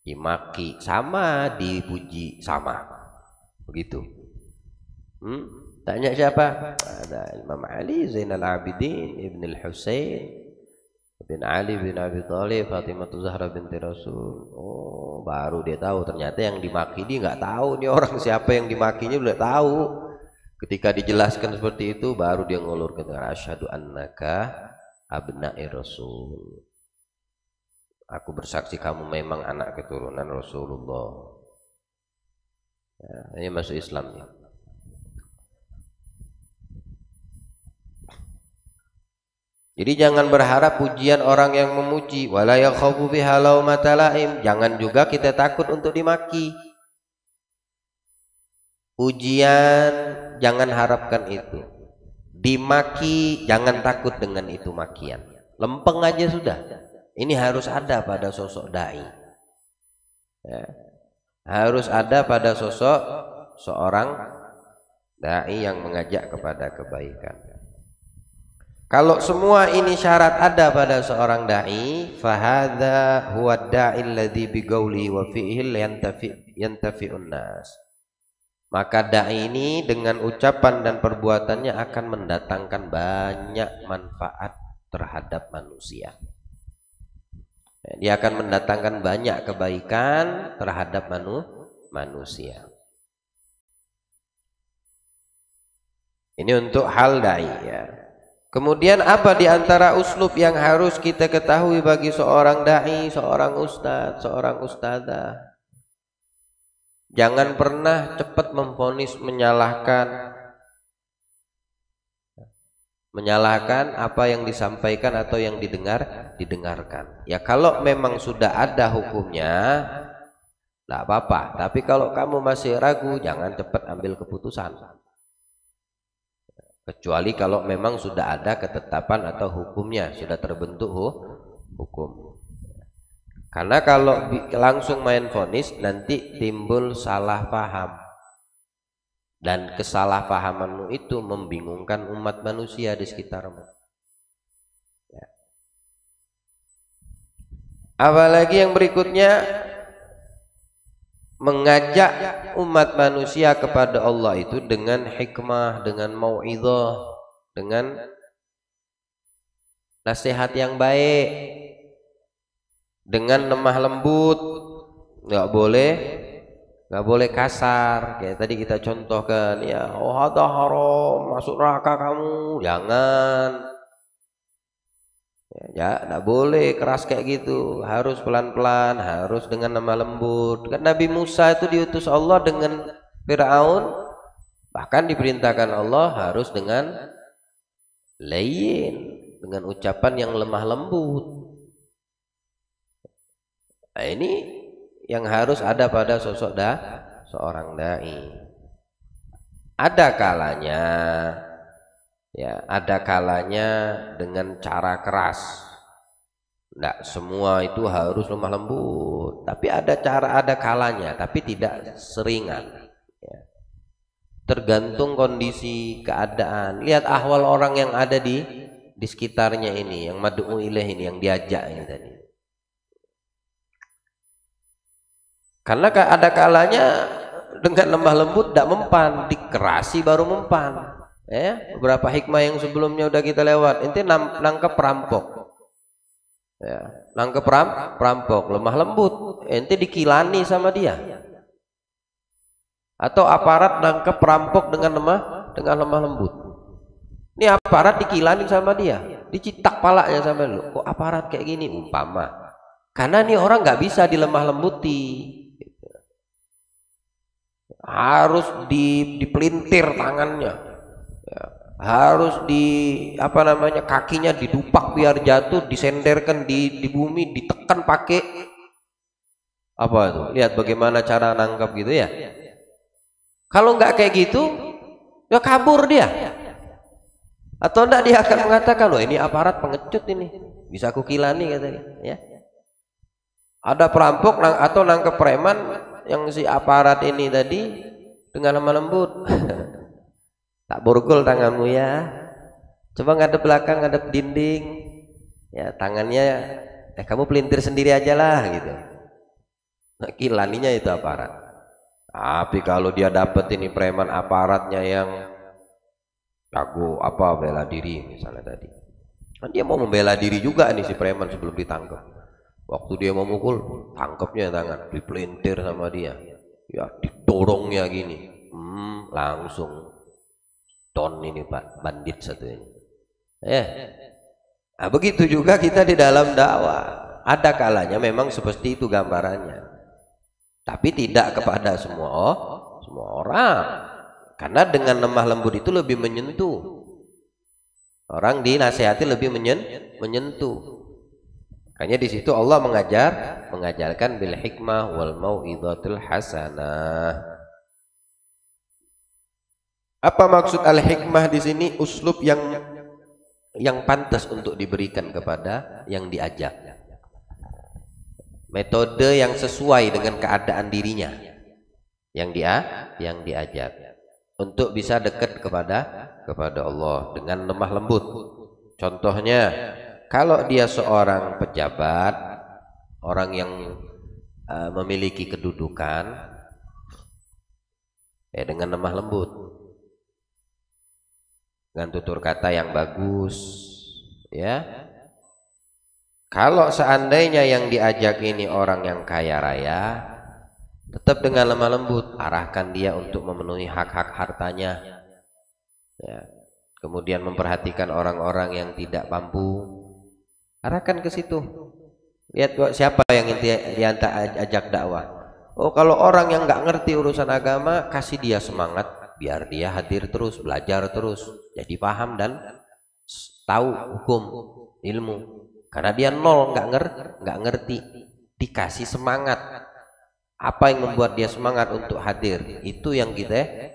Dimaki sama, dipuji sama, begitu. Tanya siapa? Ada Imam Ali Zainal Abidin Ibn al-Husain bin Ali bin Abi Thalib Fatimah Zahra binti Rasul. Oh, baru dia tahu ternyata yang dimaki dia nggak tahu nih orang siapa yang dimakinya, belum tahu. Ketika dijelaskan seperti itu, baru dia ngulurkan, asyhadu annaka abna'i Rasul. Aku bersaksi kamu memang anak keturunan Rasulullah. Ya, ini masuk Islam ya. Jadi jangan berharap pujian orang yang memuji, wala yakhafu biha laumata laim. Jangan juga kita takut untuk dimaki. Pujian jangan harapkan itu. Dimaki jangan takut dengan itu makian. Lempeng aja sudah. Ini harus ada pada sosok dai. Ya. harus ada pada sosok seorang dai yang mengajak kepada kebaikan. Kalau semua ini syarat ada pada seorang dai, fahadha huwa da'i alladhi biqauli wa fi'il yantafi'un nas. Maka dai ini dengan ucapan dan perbuatannya akan mendatangkan banyak manfaat terhadap manusia. Dia akan mendatangkan banyak kebaikan terhadap manusia. Ini untuk hal dai ya. Kemudian apa di antara uslub yang harus kita ketahui bagi seorang dai, seorang ustadz, seorang ustadzah? Jangan pernah cepat memvonis, menyalahkan apa yang disampaikan atau yang didengarkan. Ya kalau memang sudah ada hukumnya, tidak apa-apa. Tapi kalau kamu masih ragu, jangan cepat ambil keputusan. Kecuali kalau memang sudah ada ketetapan atau hukumnya, sudah terbentuk hukum. Karena kalau langsung main vonis nanti timbul salah paham. Dan kesalahpahamanmu itu membingungkan umat manusia di sekitarmu. Ya. Apalagi yang berikutnya, mengajak umat manusia kepada Allah itu dengan hikmah, dengan mau'idhah, dengan nasihat yang baik, dengan lemah lembut. Nggak boleh kasar. Kayak tadi kita contohkan, ya oh ada haram, masuk neraka kamu, jangan. Ya, tidak boleh keras kayak gitu, harus pelan-pelan, harus dengan lemah lembut. Kan Nabi Musa itu diutus Allah dengan Fir'aun, bahkan diperintahkan Allah harus dengan layyin, dengan ucapan yang lemah lembut. Nah, ini yang harus ada pada sosok seorang dai. Ada kalanya ya, ada kalanya dengan cara keras. Tidak semua itu harus lemah lembut, tapi ada kalanya, tapi tidak seringan. Ya. Tergantung kondisi keadaan. Lihat ahwal orang yang ada di sekitarnya ini, yang mad'u ilaih ini, yang diajak ini tadi. Karena ada kalanya dengan lemah lembut tidak mempan, dikerasi baru mempan. Ya, beberapa hikmah yang sebelumnya udah kita lewat. Ente nangkep perampok, ya, nangkep perampok lemah lembut, ente dikilani sama dia. Atau aparat nangkep perampok dengan lemah lembut. Ini aparat dikilani sama dia, dicitak palanya sama lu. Kok aparat kayak gini? Umpama. Karena nih orang nggak bisa dilemah lembuti, harus dipelintir tangannya. Ya, harus kakinya didupak biar jatuh, disenderkan di bumi, ditekan pakai apa itu? Lihat bagaimana cara nangkap gitu ya. Kalau nggak kayak gitu, ya kabur dia. Atau enggak dia akan mengatakan, loh ini aparat pengecut ini, bisa aku kilani katanya. Ya. Ada perampok atau nangkep preman yang si aparat ini tadi dengan lemah lembut. Tak borgol tanganmu ya, coba ngadep belakang, ngadep dinding ya, tangannya kamu pelintir sendiri aja lah gitu. Nah, kilaninya itu aparat. Tapi kalau dia dapat ini preman aparatnya yang jago bela diri misalnya tadi, kan dia mau membela diri juga nih si preman sebelum ditangkap. Waktu dia mau mukul, tangkapnya tangan dipelintir sama dia, ya didorongnya gini, langsung don ini Pak, bandit satu ini. Nah, begitu juga kita di dalam dakwah. Ada kalanya memang seperti itu gambarannya, tapi tidak kepada semua orang. Karena dengan lemah lembut itu lebih menyentuh. Orang dinasihati lebih menyentuh. Makanya di situ Allah mengajarkan bil hikmah wal mau'izatul hasanah. Apa maksud al-hikmah di sini? Uslub yang pantas untuk diberikan kepada yang diajak. Metode yang sesuai dengan keadaan dirinya. yang diajak untuk bisa dekat kepada Allah dengan lemah lembut. Contohnya, kalau dia seorang pejabat, orang yang memiliki kedudukan, ya dengan lemah lembut, dengan tutur kata yang bagus, ya. Kalau seandainya yang diajak ini orang yang kaya raya, tetap dengan lemah lembut, arahkan dia untuk memenuhi hak-hak hartanya, ya. Kemudian memperhatikan orang-orang yang tidak mampu, arahkan ke situ. Lihat siapa yang diantar ajak dakwah. Oh, kalau orang yang nggak ngerti urusan agama, kasih dia semangat, biar dia hadir terus, belajar terus, jadi paham dan tahu hukum ilmu. Karena dia nol, nggak ngerti, dikasih semangat. Apa yang membuat dia semangat untuk hadir, itu yang kita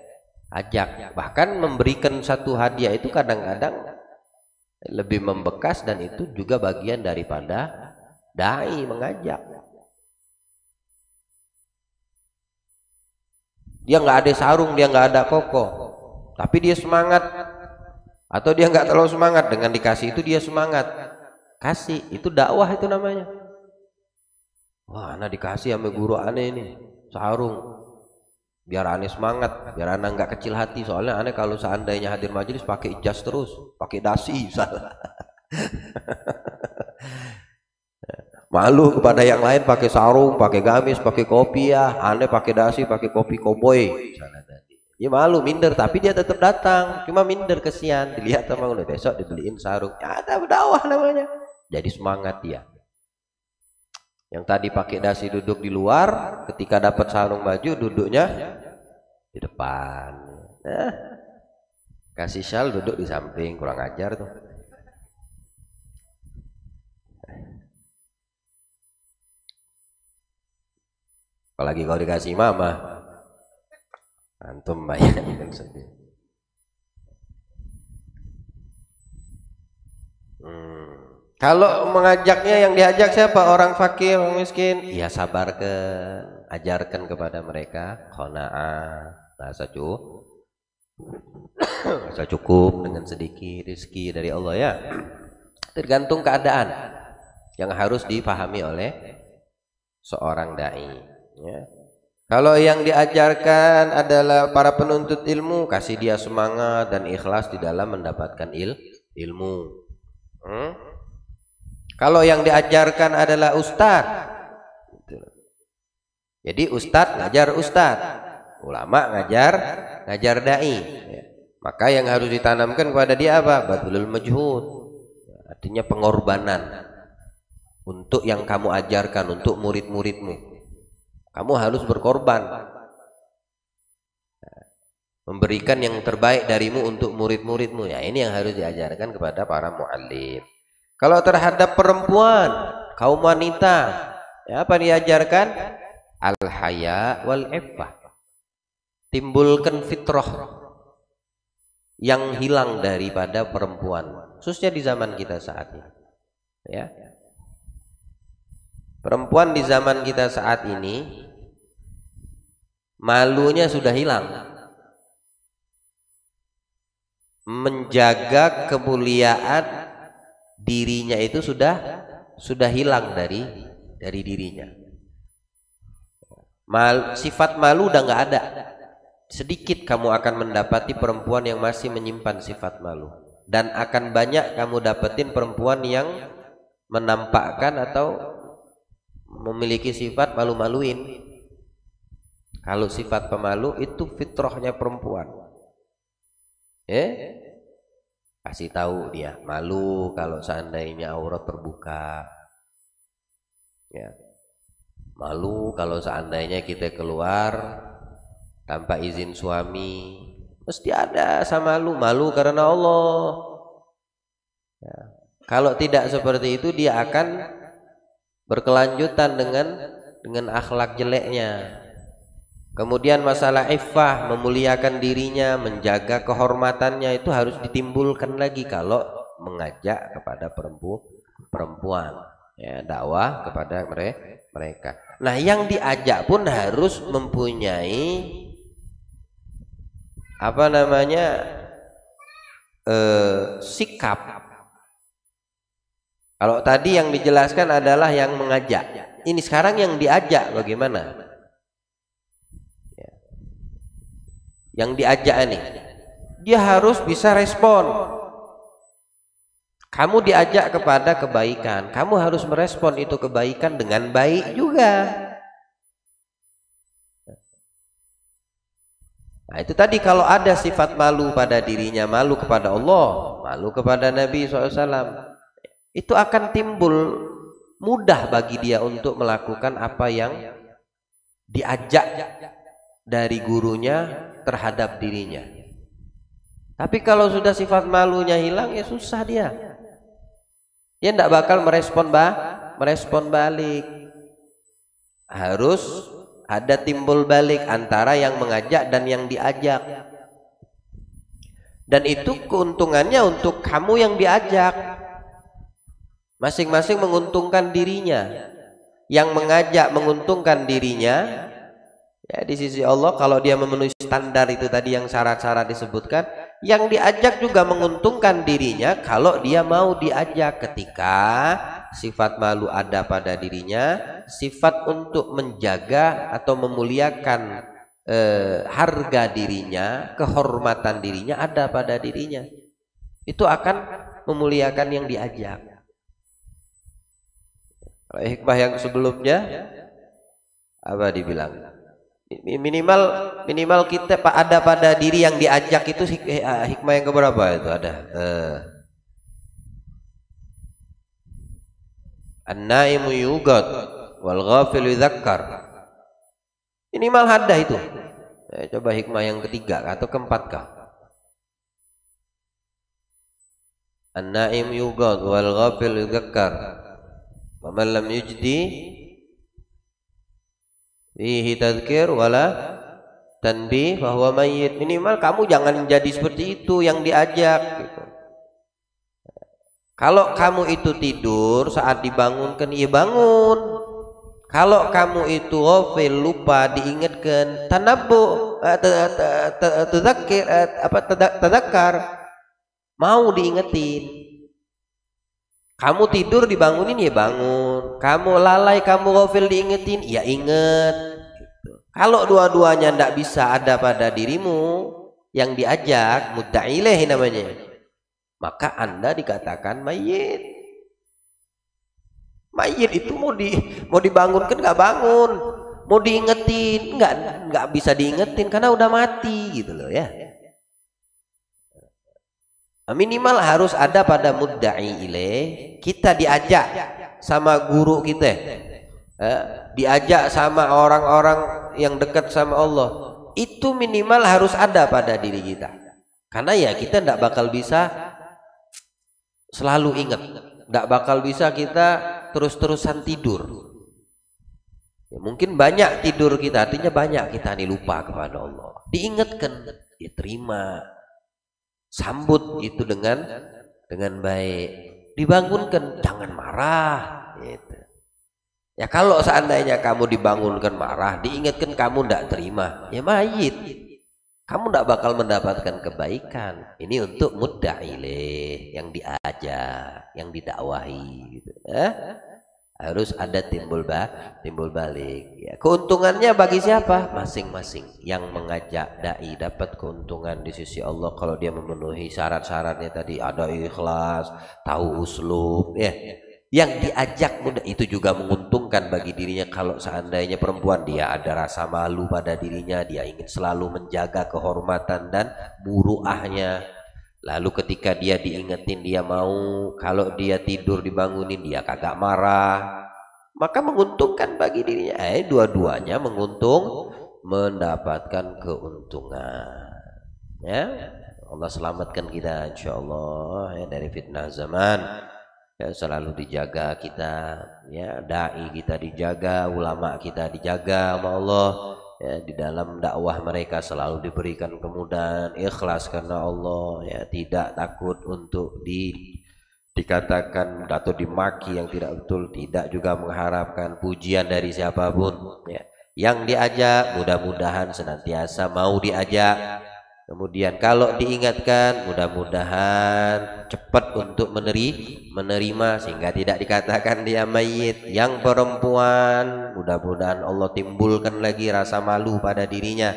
ajak. Bahkan memberikan satu hadiah itu kadang-kadang lebih membekas, dan itu juga bagian daripada dai mengajak. Dia nggak ada sarung, dia nggak ada koko, tapi dia semangat. Atau dia nggak terlalu semangat, dengan dikasih itu dia semangat. Kasih, itu dakwah itu namanya. Wah, anak dikasih sama guru aneh ini sarung, biar aneh semangat, biar anak nggak kecil hati. Soalnya aneh kalau seandainya hadir majelis pakai ijas terus, pakai dasi, salah. Malu kepada yang lain pakai sarung, pakai gamis, pakai kopi, ya aneh pakai dasi, pakai kopi koboi. Dia malu, minder, tapi dia tetap datang. Cuma minder, kesian, dilihat sama udah besok dibeliin sarung. Ya ada dakwah namanya. Jadi semangat dia. Yang tadi pakai dasi duduk di luar, ketika dapat sarung baju duduknya di depan. Nah, kasih syal duduk di samping, kurang ajar tuh. Apalagi kalau dikasih mama, antum bayangkan sendiri. Kalau mengajaknya, yang diajak siapa? Orang fakir, orang miskin. Ya sabarkan, ajarkan kepada mereka qanaah, rasa cukup dengan sedikit rezeki dari Allah, ya. Tergantung keadaan yang harus dipahami oleh seorang dai. Ya. Kalau yang diajarkan adalah para penuntut ilmu, kasih dia semangat dan ikhlas di dalam mendapatkan ilmu. Kalau yang diajarkan adalah ustadz, jadi ustadz ngajar ustadz, ulama ngajar dai. Ya. Maka yang harus ditanamkan kepada dia apa? Badlul majhud, artinya pengorbanan untuk yang kamu ajarkan, untuk murid-muridmu. Kamu harus berkorban, memberikan yang terbaik darimu untuk murid-muridmu. Ya, ini yang harus diajarkan kepada para muallim. Kalau terhadap perempuan, kaum wanita, ya apa diajarkan? Al-haya wal iffah. Timbulkan fitrah yang hilang daripada perempuan, khususnya di zaman kita saat ini. Ya. Perempuan di zaman kita saat ini malunya sudah hilang. Menjaga kemuliaan dirinya itu sudah hilang dari dirinya. Sifat malu udah nggak ada. Sedikit kamu akan mendapati perempuan yang masih menyimpan sifat malu, dan akan banyak kamu dapetin perempuan yang menampakkan atau memiliki sifat malu-maluin. Kalau sifat pemalu itu fitrahnya perempuan. Kasih tahu dia malu kalau seandainya aurat terbuka. Ya. Malu kalau seandainya kita keluar tanpa izin suami. Mesti ada sama malu karena Allah. Ya. Kalau tidak seperti itu, dia akan berkelanjutan dengan akhlak jeleknya. Kemudian masalah iffah, memuliakan dirinya, menjaga kehormatannya, itu harus ditimbulkan lagi kalau mengajak kepada perempuan. ya, dakwah kepada mereka. Nah, yang diajak pun harus mempunyai apa namanya sikap. Kalau tadi yang dijelaskan adalah yang mengajak, ini sekarang yang diajak bagaimana? Ya. Yang diajak ini, dia harus bisa respon. Kamu diajak kepada kebaikan, kamu harus merespon itu kebaikan dengan baik juga. Nah, itu tadi kalau ada sifat malu pada dirinya, malu kepada Allah, malu kepada Nabi SAW, itu akan timbul mudah bagi dia untuk melakukan apa yang diajak dari gurunya terhadap dirinya. Tapi kalau sudah sifat malunya hilang, ya susah dia. Dia tidak bakal merespon balik. Harus ada timbul balik antara yang mengajak dan yang diajak. Dan itu keuntungannya untuk kamu yang diajak. Masing-masing menguntungkan dirinya. Yang mengajak menguntungkan dirinya. Ya, di sisi Allah kalau dia memenuhi standar itu tadi yang syarat-syarat disebutkan, yang diajak juga menguntungkan dirinya kalau dia mau diajak, ketika sifat malu ada pada dirinya, sifat untuk menjaga atau memuliakan harga dirinya, kehormatan dirinya ada pada dirinya. Itu akan memuliakan yang diajak. Kalau hikmah yang sebelumnya apa dibilang? Minimal kita ada pada diri yang diajak itu hikmah yang keberapa itu ada? An-naimu yugad wal ghafil yudzakkar. Minimal ada itu. Coba hikmah yang ketiga atau keempat kah? An-naim yugad wal ghafil yudzakkar. Wa man lam yujdi fihi tadzkir wala tanbih bahwa mayyit. Minimal kamu jangan jadi seperti itu yang diajak gitu. Kalau kamu itu tidur saat dibangunkan, ya bangun. Kalau kamu itu ghafil, lupa, diingatkan, tanabbu, tadzakir, tadzakkar, mau diingetin. Kamu tidur dibangunin, ya bangun. Kamu lalai, kamu ghafil, diingetin, ya inget gitu. Kalau dua-duanya tidak bisa ada pada dirimu yang diajak, mudda'i ilaih namanya, maka Anda dikatakan mayit. Mayit itu mau dibangunkan nggak bangun, mau diingetin nggak bisa diingetin karena udah mati gitu loh ya. Minimal harus ada pada mudda'i ilaih. Kita diajak sama guru kita, diajak sama orang-orang yang dekat sama Allah, itu minimal harus ada pada diri kita. Karena ya kita tidak bakal bisa selalu ingat, tidak bakal bisa kita terus-terusan tidur. Ya, mungkin banyak tidur kita, artinya banyak kita nih lupa kepada Allah. Diingatkan, diterima, sambut itu dengan baik, dibangunkan, jangan marah gitu. Ya kalau seandainya kamu dibangunkan marah, diingatkan kamu tidak terima, ya mayit, kamu tidak bakal mendapatkan kebaikan. Ini untuk mudda'i ilaih, yang diajak, yang didakwahi gitu. Harus ada timbul balik ya. Keuntungannya bagi siapa? Masing-masing. Yang mengajak dai dapat keuntungan di sisi Allah kalau dia memenuhi syarat-syaratnya tadi, ada ikhlas, tahu uslub ya. Yang diajak mudah itu juga menguntungkan bagi dirinya. Kalau seandainya perempuan, dia ada rasa malu pada dirinya, dia ingin selalu menjaga kehormatan dan muruahnya. Lalu ketika dia diingetin, dia mau. Kalau dia tidur dibangunin, dia kagak marah, maka menguntungkan bagi dirinya. Dua-duanya menguntung, mendapatkan keuntungan ya. Allah selamatkan kita insyaallah ya dari fitnah zaman ya. Selalu dijaga kita ya, dai kita dijaga, ulama kita dijaga sama Allah ya. Di dalam dakwah mereka selalu diberikan kemudahan, ikhlas karena Allah ya, tidak takut untuk dikatakan atau dimaki yang tidak betul, tidak juga mengharapkan pujian dari siapapun ya. Yang diajak mudah-mudahan senantiasa mau diajak, kemudian kalau diingatkan mudah-mudahan cepat untuk menerima sehingga tidak dikatakan dia mayit. Yang perempuan mudah-mudahan Allah timbulkan lagi rasa malu pada dirinya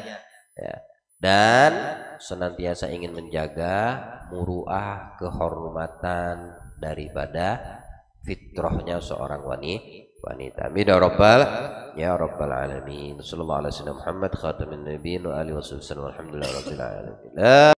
ya. Dan senantiasa ingin menjaga muruah, kehormatan daripada fitrahnya seorang wanita. Amin ya rabbal alamin. Sallallahu alaihi wasallam Muhammad khatamin nabiyyin wa alihi wasallam. Alhamdulillah rabbil alamin.